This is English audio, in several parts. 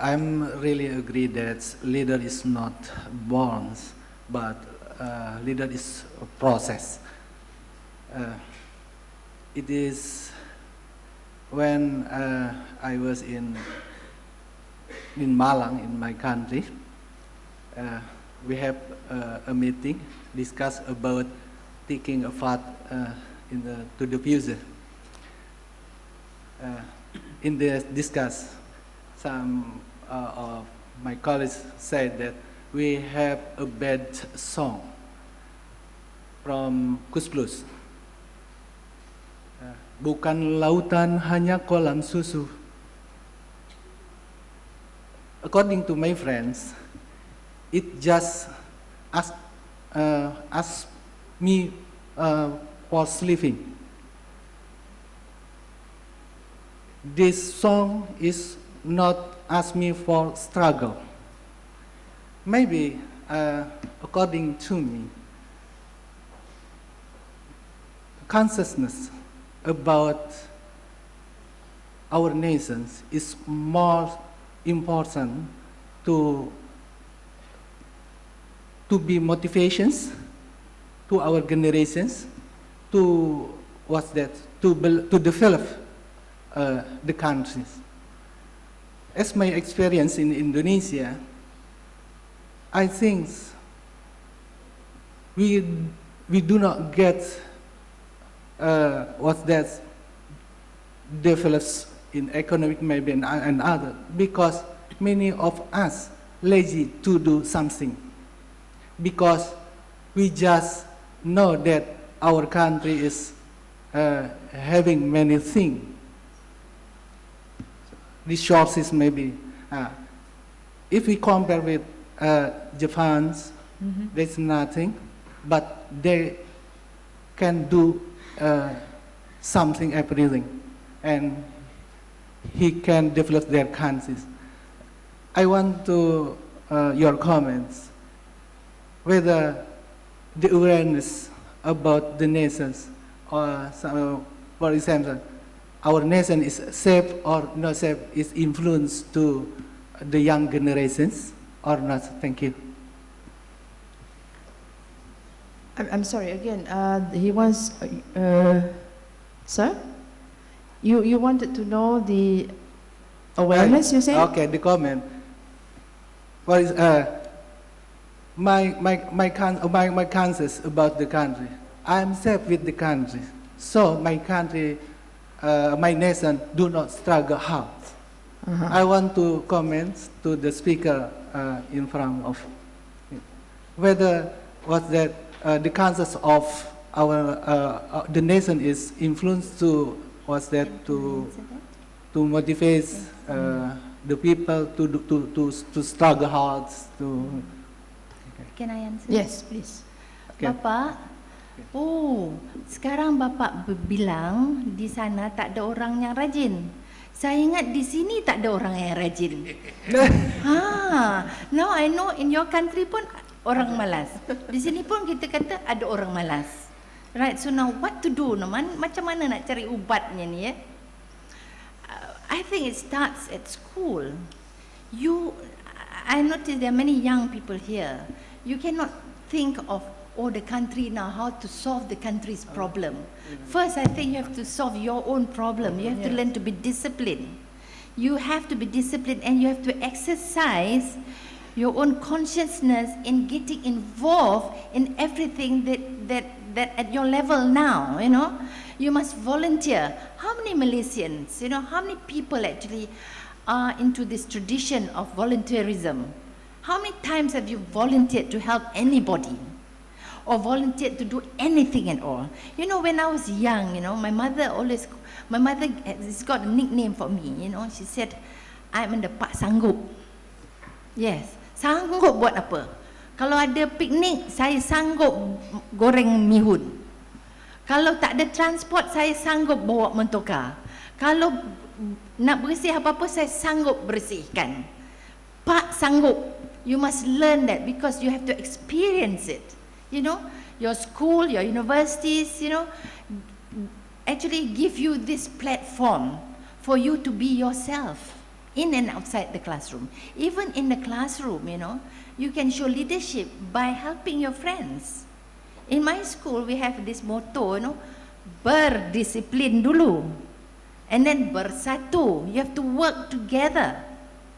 I'm really agree that leader is not born, but leader is a process. Uh, it is when I was in Malang, in my country, we have a meeting, discuss about taking a path to the future. In the discuss, some of my colleagues said that we have a bad song from Kus Plus. Bukan lautan hanya kolam susu. According to my friends, it just ask me for sleeping. This song is not ask me for struggle. Maybe, according to me, consciousness about our nations is more important to be motivations to our generations to what's that to develop the countries. As my experience in Indonesia, I think we do not get what's that develops in economic maybe and other, because many of us lazy to do something, because we just know that our country is having many things, resources maybe. If we compare with Japan's, there's nothing, but they can do something, everything, and he can develop their countries. I want to your comments whether the awareness about the nations, or for example, our nation is safe or not safe, is influenced to the young generations or not. Thank you. I'm sorry, again, he wants, sir? You wanted to know the awareness, you say? Okay, the comment. What is my conscience about the country? I'm safe with the country, so my country, my nation do not struggle hard. I want to comment to the speaker in front of whether what that the conscience of our the nation is influenced to what's that to motivate the people to struggle hard to. Can I answer? Yes, please. Okay. Bapak, sekarang Bapak bilang di sana tak ada orang yang rajin. Saya ingat di sini tak ada orang yang rajin. Now I know in your country pun orang malas. Di sini pun kita kata ada orang malas. Right, so now what to do? Macam mana nak cari ubatnya ni ya? I think it starts at school. I notice there are many young people here. You cannot think of the country now, how to solve the country's problem. First, I think you have to solve your own problem. You have to learn to be disciplined. You have to be disciplined, and you have to exercise your own consciousness in getting involved in everything that at your level now, you know. You must volunteer. How many Malaysians, you know, how many people actually are into this tradition of volunteerism? How many times have you volunteered to help anybody? Or volunteered to do anything at all? You know, when I was young, you know, my mother has got a nickname for me, you know. She said, I'm the Pak Sanggup. Yes, sanggup buat apa? Kalau ada piknik, saya sanggup goreng mihun. Kalau tak ada transport, saya sanggup bawa motorkar. Kalau nak bersih apa-apa, saya sanggup bersihkan. Pak Sanggup. You must learn that because you have to experience it. You know, your school, your universities, you know, actually give you this platform for you to be yourself. in and outside the classroom. Even in the classroom, you can show leadership by helping your friends. In my school, we have this motto, berdisiplin dulu, and then bersatu. You have to work together.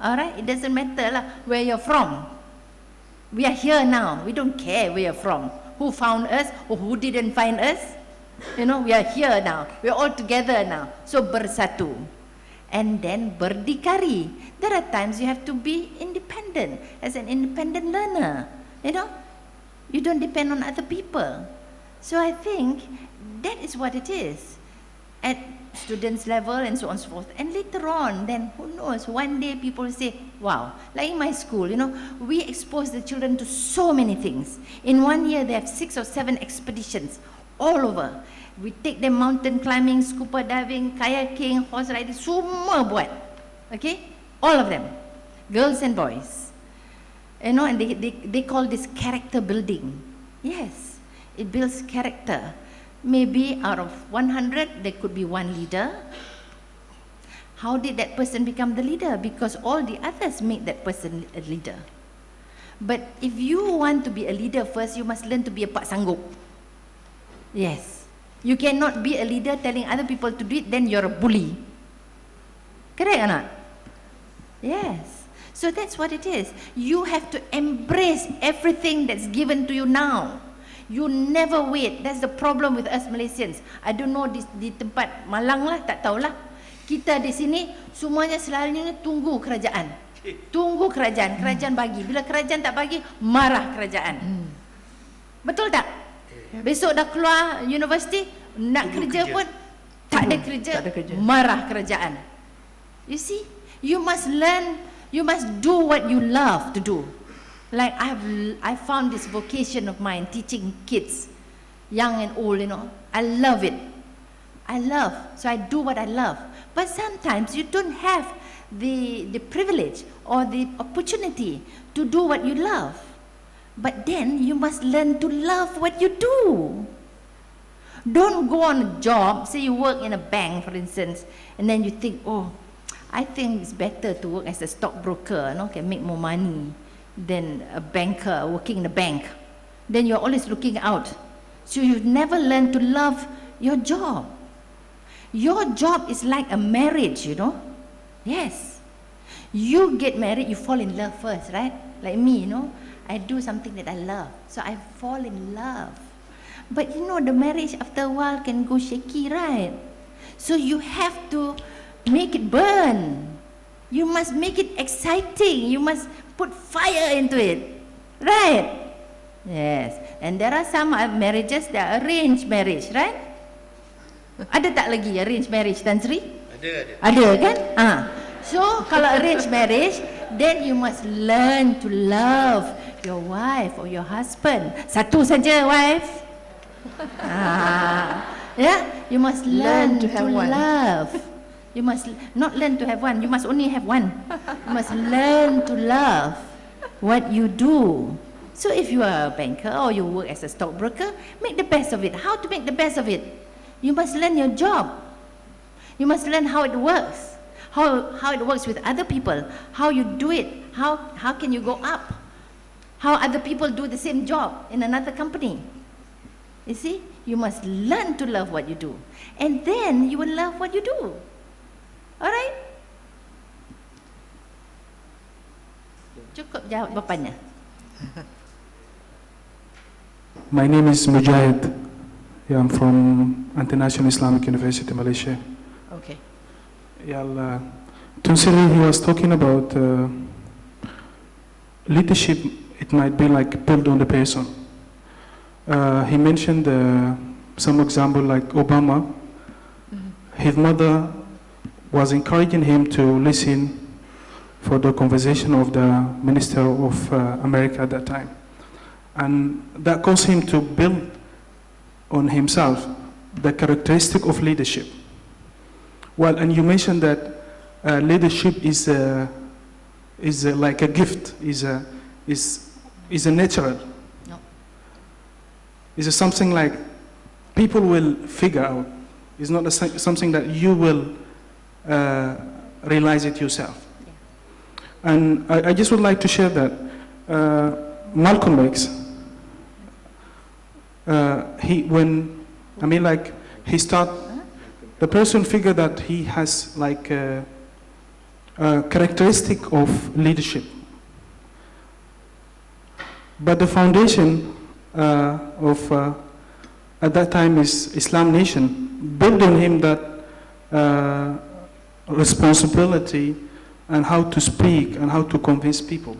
All right? It doesn't matter lah where you're from. We are here now. We don't care where you're from. Who found us or who didn't find us. We are here now. We are all together now. So bersatu. And then berdikari. There are times you have to be independent. As an independent learner. You don't depend on other people. So I think that is what it is. At students level and so on and so forth. And later on, then who knows, one day people will say, wow, like in my school, we expose the children to so many things. In 1 year, they have 6 or 7 expeditions all over. We take them mountain climbing, scuba diving, kayaking, horse riding, semua buat. Okay? All of them. Girls and boys. And they call this character building. Yes, it builds character. Maybe out of 100, there could be one leader. How did that person become the leader? Because all the others make that person a leader. But if you want to be a leader first, you must learn to be a pak sanggup. Yes. You cannot be a leader telling other people to do it, then you're a bully. Correct or not? Yes. So that's what it is. You have to embrace everything that's given to you now. You never wait. That's the problem with us Malaysians. I don't know di tempat Malang lah, tak tahulah. Kita di sini semuanya selalunya tunggu kerajaan. Tunggu kerajaan. Kerajaan bagi. Bila kerajaan tak bagi, marah kerajaan. Betul tak? Besok dah keluar universiti, nak kerja pun tak ada kerja, marah kerajaan. You see? You must learn, you must do what you love to do. Like I found this vocation of mine, teaching kids, young and old, I love it. I love, so I do what I love. But sometimes you don't have the privilege or the opportunity to do what you love. But then you must learn to love what you do. Don't go on a job, say you work in a bank, for instance, and then you think, oh, I think it's better to work as a stockbroker, can make more money than a banker working in a bank. Then you're always looking out. So you never learn to love your job. Your job is like a marriage, Yes. You get married, you fall in love first, right? Like me, I do something that I love. So I fall in love. But the marriage after a while can go shaky, right? So you have to make it burn. You must make it exciting. You must put fire into it. Right? Yes. And there are some marriages that are arranged marriage, right? Ada tak lagi arranged marriage, Tan Sri? Ada kan? So kalau arranged marriage, then you must learn to love your wife or your husband. Satu saja wife. You must learn to love. You must not learn to have one. You must only have one. You must learn to love what you do. So if you are a banker or you work as a stockbroker, make the best of it. How to make the best of it? You must learn your job. You must learn how it works. How it works with other people. How you do it. How can you go up? How other people do the same job in another company. You see? You must learn to love what you do. And then you will love what you do. Alright? Cukup jawab bapaknya. My name is Mujahid. Yeah, I'm from International Islamic University, Malaysia. Okay. Yeah, Tunsiri, he was talking about leadership. It might be like built on the person. He mentioned some example like Obama. His mother was encouraging him to listen for the conversation of the Minister of America at that time. And that caused him to build on himself the characteristic of leadership. Well, and you mentioned that leadership is like a gift, is a natural. No. Is something like people will figure out. It's not something that you will realize it yourself. Yes. And I just would like to share that Malcolm X, the person figured that he has like a characteristic of leadership. But the foundation at that time is Islam Nation, built on him that responsibility and how to speak and how to convince people.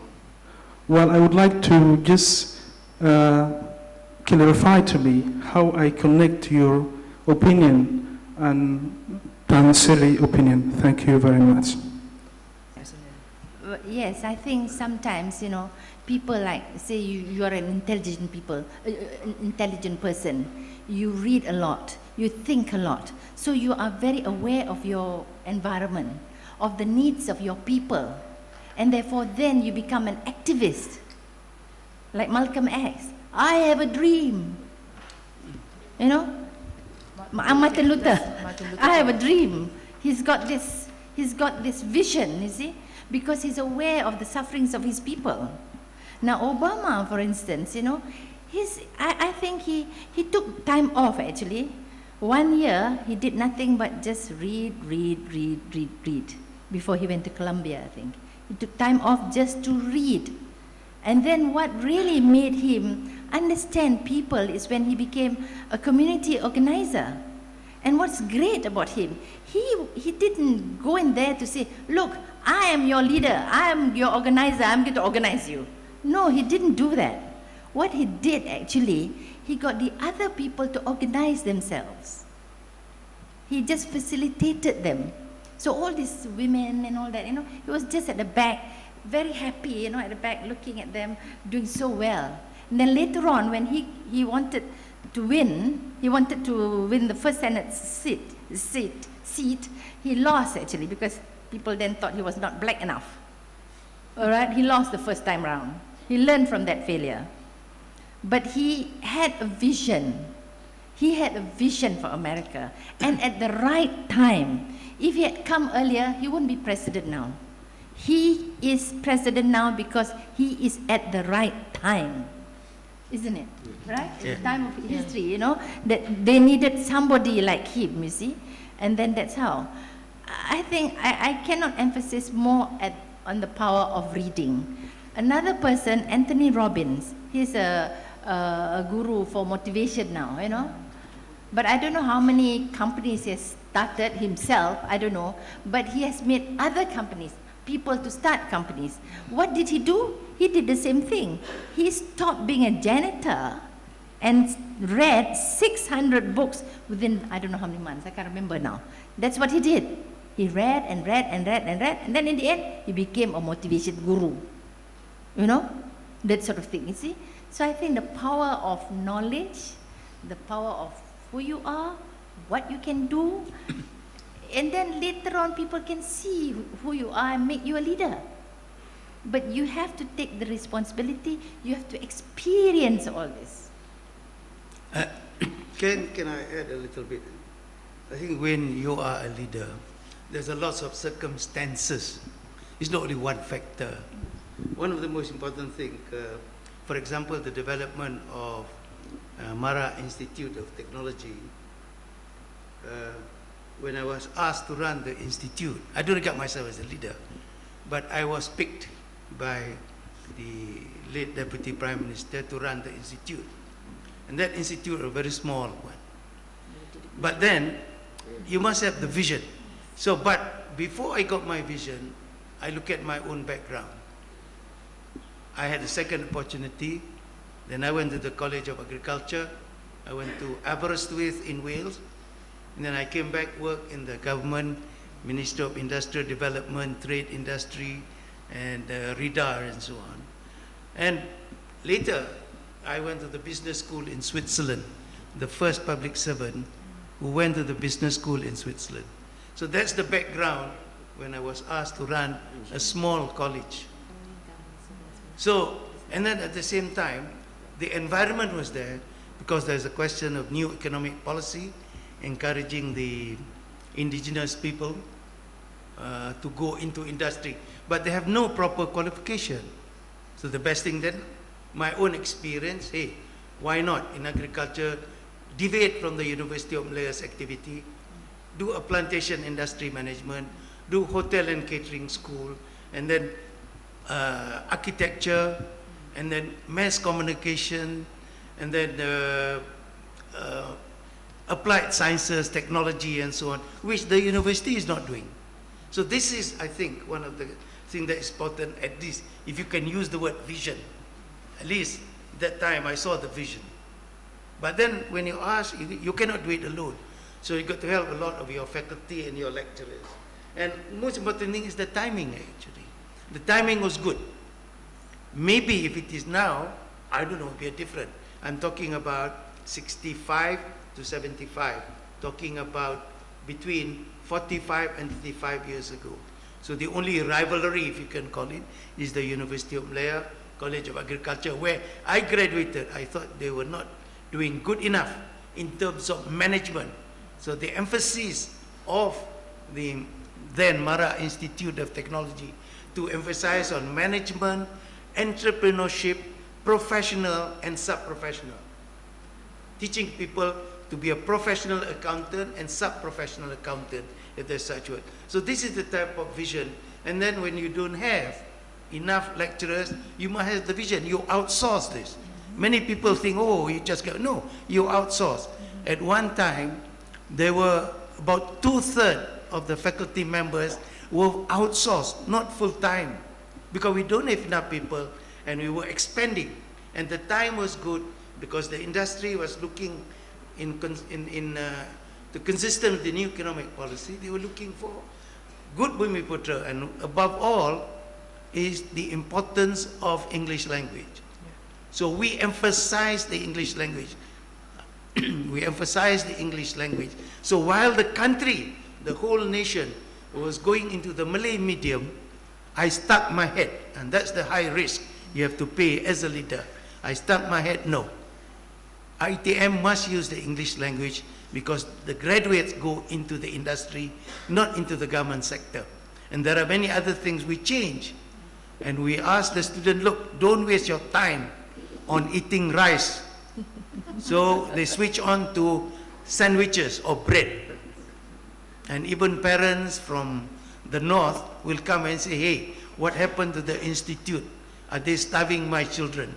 Well, I would like to just clarify to me how I connect your opinion and Tansiri opinion. Thank you very much. Yes, I think sometimes, you know, people like, say you are an intelligent person, you read a lot, you think a lot, so you are very aware of your environment, of the needs of your people, and therefore then you become an activist, like Malcolm X. I have a dream, you know, Martin Luther. I have a dream. He's got this vision, you see, because he's aware of the sufferings of his people. Now Obama, for instance, you know, I think he took time off actually. 1 year he did nothing but just read before he went to Columbia, I think. He took time off just to read. And then what really made him understand people is when he became a community organizer. And what's great about him, he didn't go in there to say, look, I am your leader, I am your organizer, I'm going to organize you. No, he didn't do that. What he did actually, he got the other people to organize themselves. He just facilitated them. So all these women and all that, you know, he was just at the back, very happy, you know, at the back, looking at them, doing so well. And then later on, when he wanted to win the first Senate seat, he lost actually, because people then thought he was not black enough. All right, he lost the first time round. He learned from that failure. But he had a vision. He had a vision for America. And at the right time, if he had come earlier, he wouldn't be president now. He is president now because he is at the right time. Isn't it? Right? Yeah. At the time of history, you know, that they needed somebody like him, you see. And then that's how. I think I cannot emphasize more on the power of reading. Another person, Anthony Robbins, he's a guru for motivation now, you know. But I don't know how many companies he has started himself, I don't know. But he has made other companies, people to start companies. What did he do? He did the same thing. He stopped being a janitor and read 600 books within, I don't know how many months, I can't remember now. That's what he did. He read and read and read and read, and then in the end, he became a motivation guru. You know, that sort of thing, you see. So I think the power of knowledge, the power of who you are, what you can do, and then later on people can see who you are and make you a leader. But you have to take the responsibility, you have to experience all this. Can I add a little bit? I think when you are a leader, there's a lot of circumstances. It's not only one factor. One of the most important things, for example, the development of Mara Institute of Technology. When I was asked to run the institute, I don't regard myself as a leader, but I was picked by the late Deputy Prime Minister to run the institute. And that institute, a very small one. But then, you must have the vision. So, but before I got my vision, I look at my own background. I had a second opportunity. Then I went to the College of Agriculture. I went to Aberystwyth in Wales. And then I came back, worked in the government, Ministry of Industrial Development, Trade Industry, and RIDAR and so on. And later, I went to the business school in Switzerland, the first public servant who went to the business school in Switzerland. So that's the background when I was asked to run a small college. So, and then at the same time, the environment was there because there's a question of new economic policy, encouraging the indigenous people to go into industry, but they have no proper qualification. So the best thing then, my own experience, hey, why not in agriculture, deviate from the University of Malaya's activity, do a plantation industry management, do hotel and catering school, and then architecture, and then mass communication, and then applied sciences, technology, and so on, which the university is not doing. So this is, I think, one of the things that is important, at least, if you can use the word vision. At least that time I saw the vision. But then when you ask, you cannot do it alone. So you got to help a lot of your faculty and your lecturers. And most important thing is the timing, actually. The timing was good. Maybe if it is now, I don't know, it'll be different. I'm talking about 65 to 75, talking about between 45 and 55 years ago. So the only rivalry, if you can call it, is the University of Malaya, College of Agriculture, where I graduated. I thought they were not doing good enough in terms of management. So the emphasis of the then Mara Institute of Technology to emphasize on management, entrepreneurship, professional and sub-professional. Teaching people to be a professional accountant and sub-professional accountant, if there's such word. So this is the type of vision. And then when you don't have enough lecturers, you must have the vision. You outsource this. Many people think, oh, you just go. No, you outsource. At one time, there were about 2/3 of the faculty members were outsourced, not full-time, because we don't have enough people, and we were expanding. And the time was good because the industry was looking to consistent with the new economic policy. They were looking for good Bumiputra, and above all is the importance of English language. So we emphasize the English language. We emphasize the English language. So while the country, the whole nation, was going into the Malay medium, I stuck my head, and that's the high risk you have to pay as a leader. I stuck my head, no. ITM must use the English language because the graduates go into the industry, not into the government sector. And there are many other things we change. And we ask the student, look, don't waste your time on eating rice. So they switch on to sandwiches or bread. And even parents from the north will come and say, hey, what happened to the institute? Are they starving my children?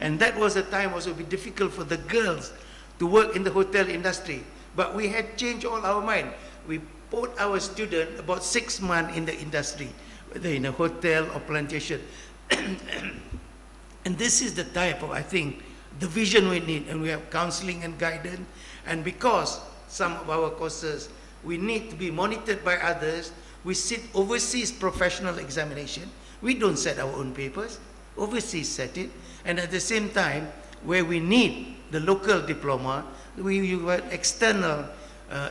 And that was a time also be difficult for the girls to work in the hotel industry. But we had changed all our mind. We put our student about 6 months in the industry, whether in a hotel or plantation. And this is the type of, I think, the vision we need. And we have counseling and guidance. And because some of our courses, we need to be monitored by others, we sit overseas professional examination. We don't set our own papers. Overseas set it. And at the same time, where we need the local diploma, we use external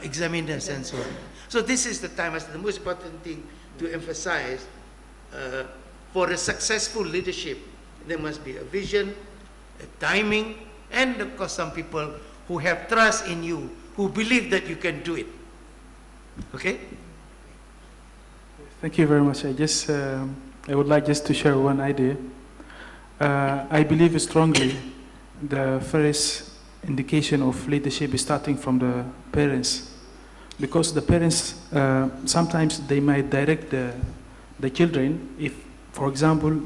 examiners and so on. So this is the time, as the most important thing to emphasize. For a successful leadership, there must be a vision, a timing, and of course some people who have trust in you, who believe that you can do it. Okay? Thank you very much. I would like just to share one idea. I believe strongly the first indication of leadership is starting from the parents, because the parents sometimes they might direct the children. If, for example,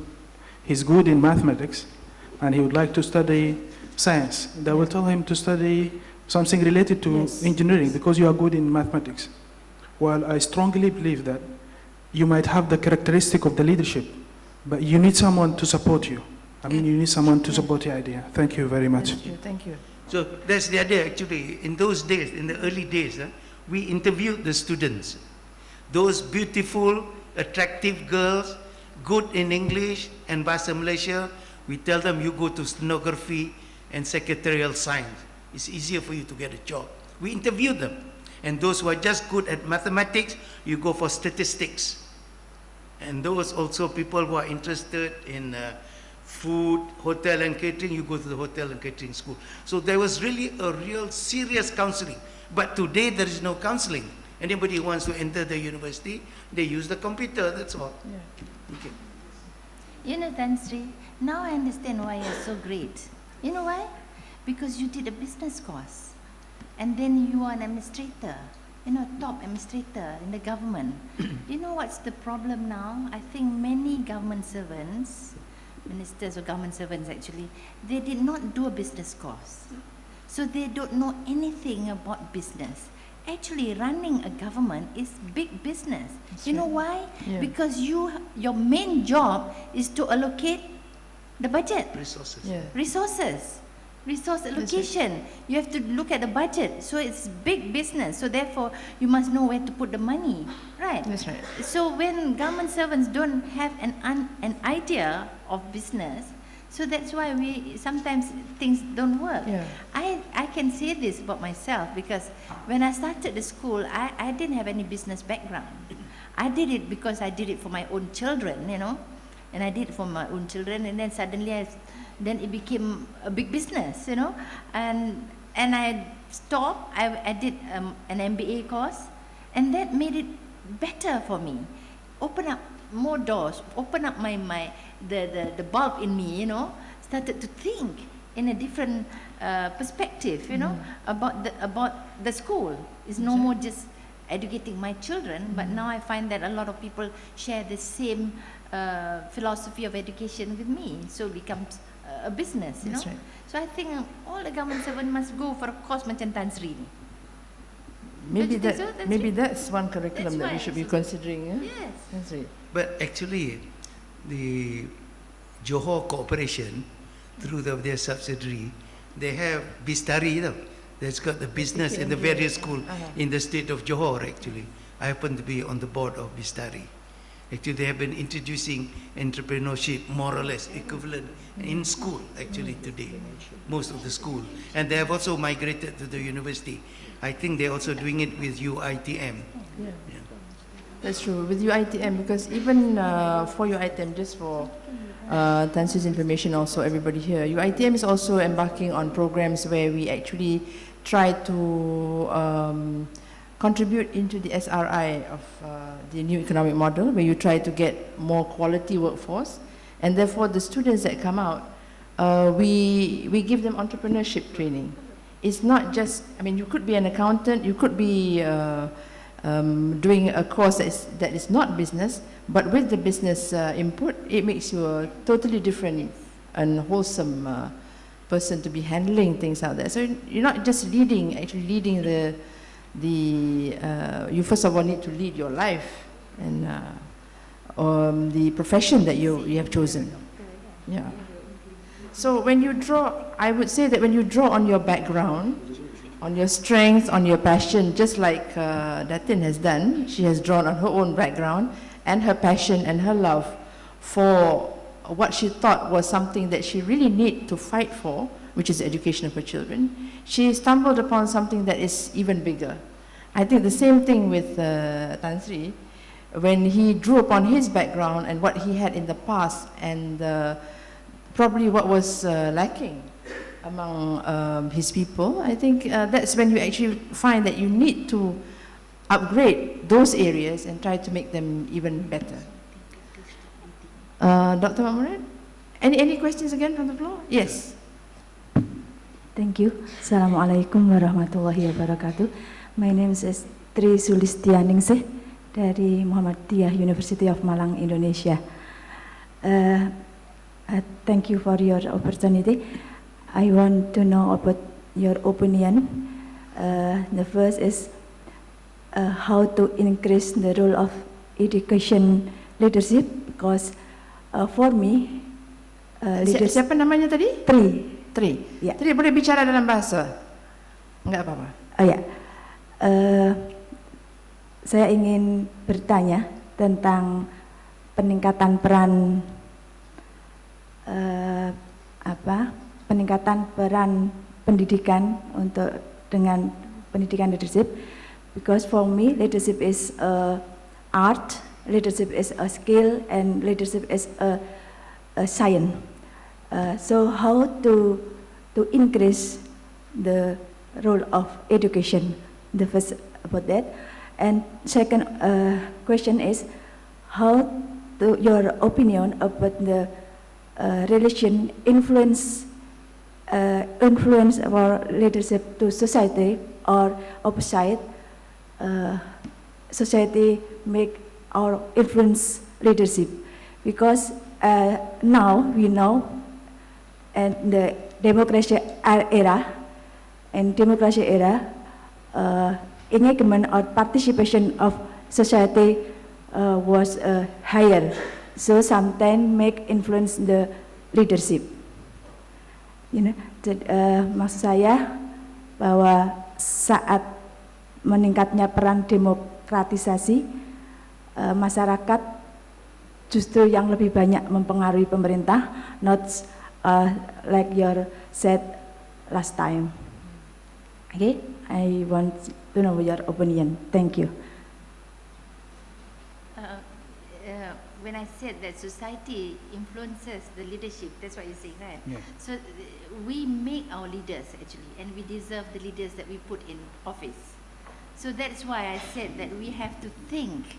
he's good in mathematics and he would like to study science, they will tell him to study something related to engineering because you are good in mathematics. Well, I strongly believe that you might have the characteristic of the leadership, but you need someone to support you. I mean, you need someone to support your idea. Thank you very much. Thank you, thank you. So that's the idea actually. In those days, in the early days, we interviewed the students. Those beautiful, attractive girls, good in English and Bahasa Malaysia, we tell them you go to stenography and secretarial science. It's easier for you to get a job. We interviewed them. And those who are just good at mathematics, you go for statistics. And those also people who are interested in food, hotel and catering, you go to the hotel and catering school. So there was really a real serious counseling. But today there is no counseling. Anybody who wants to enter the university, they use the computer, that's all. Okay. You know, Tan Sri, now I understand why you're so great. You know why? Because you did a business course. And then you are an administrator, you know, top administrator in the government. You know what's the problem now? I think many government servants, ministers or government servants actually, they did not do a business course. So they don't know anything about business. Actually, running a government is big business. You know why? Yeah. Because your main job is to allocate the budget, Resources. Yeah. resource allocation. You have to look at the budget. So it's big business. So therefore, you must know where to put the money, right? That's right. So when government servants don't have an idea of business, so that's why sometimes things don't work. Yeah. I can say this about myself because when I started the school, I didn't have any business background. I did it because I did it for my own children, you know, and I did it for my own children, and then suddenly then it became a big business, you know, and I stopped. I did an MBA course, and that made it better for me. Open up more doors, open up the bulb in me, you know, started to think in a different perspective, you know, about the school. It's no more just educating my children, but now I find that a lot of people share the same philosophy of education with me, so it becomes a business, you know. That's right. So I think all the government servant must go for a course macam Tan Sri ni. Maybe Don't you think so? maybe that's one curriculum That's that we why should be it's- considering. Yeah? Yes. That's right. But actually, the Johor Corporation, through their subsidiary, they have Bistari, that's got the business in the various schools in the state of Johor, actually. I happen to be on the board of Bistari. Actually, they have been introducing entrepreneurship, more or less equivalent in school, actually, today, most of the school. And they have also migrated to the university. I think they're also doing it with UITM. Yeah. That's true. With UITM, because even for UITM, just for Tan Sri's information also, everybody here, UITM is also embarking on programs where we actually try to contribute into the SRI of the new economic model, where you try to get more quality workforce. And therefore, the students that come out, we give them entrepreneurship training. It's not just, I mean, you could be an accountant, you could be doing a course that is not business, but with the business input, it makes you a totally different and wholesome person to be handling things out there. So you're not just leading, actually leading you first of all need to lead your life and the profession that you have chosen. Yeah. So when you draw, I would say that when you draw on your background, on your strengths, on your passion, just like Datin has done, she has drawn on her own background and her passion and her love for what she thought was something that she really need to fight for, which is the education of her children. She stumbled upon something that is even bigger. I think the same thing with Tan Sri, when he drew upon his background and what he had in the past and probably what was lacking among his people. I think that's when you actually find that you need to upgrade those areas and try to make them even better. Dr. Mahmud, any questions again from the floor? Yes. Thank you. Assalamualaikum warahmatullahi wabarakatuh. My name is Tri Sulistianingsih dari Muhammadiyah University of Malang, Indonesia. Thank you for your opportunity. I want to know about your opinion. The first is how to increase the role of education leadership, because for me, Siapa namanya tadi? Tri. Ya. Tri boleh bicara dalam bahasa? Enggak apa-apa. Ya, saya ingin bertanya tentang peningkatan peran peningkatan peran pendidikan dengan pendidikan leadership, because for me leadership is a art, leadership is a skill, and leadership is a science. So how to increase the role of education? The first about that, And second question is, how your opinion about the relation influence our leadership to society, or opposite, society make our influence leadership? Because now we know, and the democracy era, engagement or participation of society was higher. So sometimes make influence the leadership. Maksud saya bahwa saat meningkatnya peran demokratisasi, masyarakat justru yang lebih banyak mempengaruhi pemerintah, not like your said last time. Okay, I want to know your opinion. Thank you. When I said that society influences the leadership, that's what you're saying, right? Yeah. So we make our leaders actually, and we deserve the leaders that we put in office. So that's why I said that we have to think.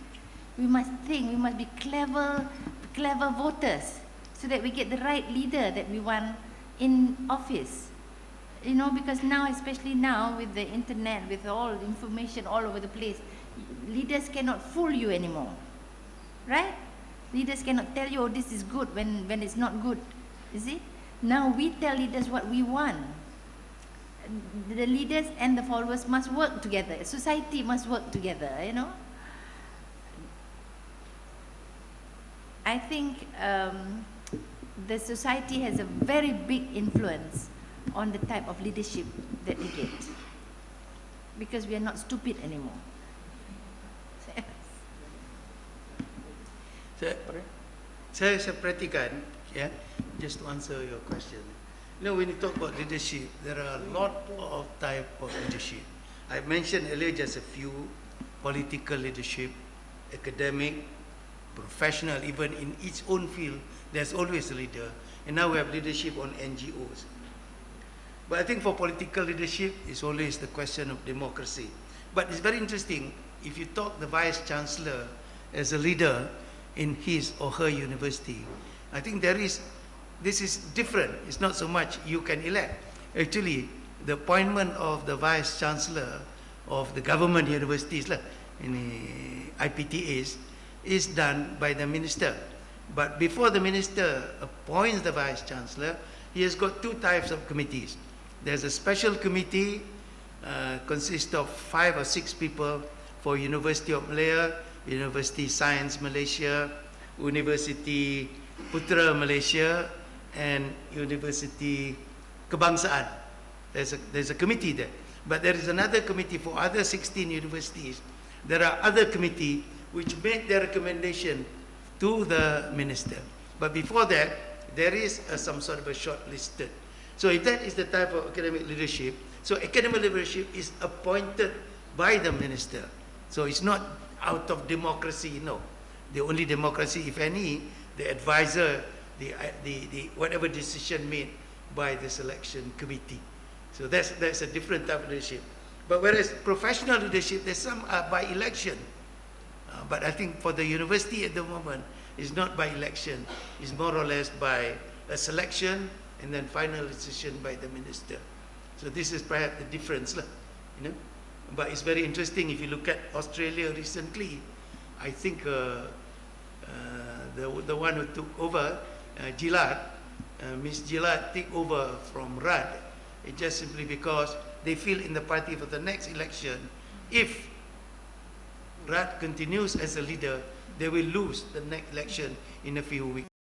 We must think. We must be clever voters, so that we get the right leader that we want in office. You know, because now, especially now with the internet, with all the information all over the place, leaders cannot fool you anymore, right? Leaders cannot tell you, oh, this is good when it's not good. You see? Now we tell leaders what we want. The leaders and the followers must work together. Society must work together, you know. I think the society has a very big influence on the type of leadership that we get, because we are not stupid anymore. Saya perhatikan, ya, just to answer your question. You know, when you talk about leadership, there are a lot of type of leadership. I mentioned earlier just a few: political leadership, academic, professional. Even in each own field, there's always a leader. And now we have leadership on NGOs. But I think for political leadership, it's always the question of democracy. But it's very interesting, if you talk the Vice Chancellor as a leader in his or her university, I think this is different. It's not so much you can elect. Actually, the appointment of the Vice Chancellor of the government universities, in IPTAs, is done by the minister. But before the minister appoints the Vice Chancellor, he has got two types of committees. There's a special committee, consists of 5 or 6 people for University of Malaya, University Science Malaysia, University Putra Malaysia, and University Kebangsaan. There's a committee there. But there is another committee for other 16 universities. There are other committees which make their recommendation to the minister. But before that, there is some sort of a shortlisted. So if that is the type of academic leadership, so academic leadership is appointed by the minister. So it's not out of democracy, no. The only democracy, if any, the advisor, the whatever decision made by the selection committee. So that's a different type of leadership. But whereas professional leadership, there's some are by election. But I think for the university at the moment, it's not by election. It's more or less by a selection and then final decision by the minister. So this is perhaps the difference, you know. But it's very interesting if you look at Australia recently. I think the one who took over, Gillard, Miss Gillard took over from Rudd. It's just simply because they feel in the party for the next election, if Rudd continues as a leader, they will lose the next election in a few weeks.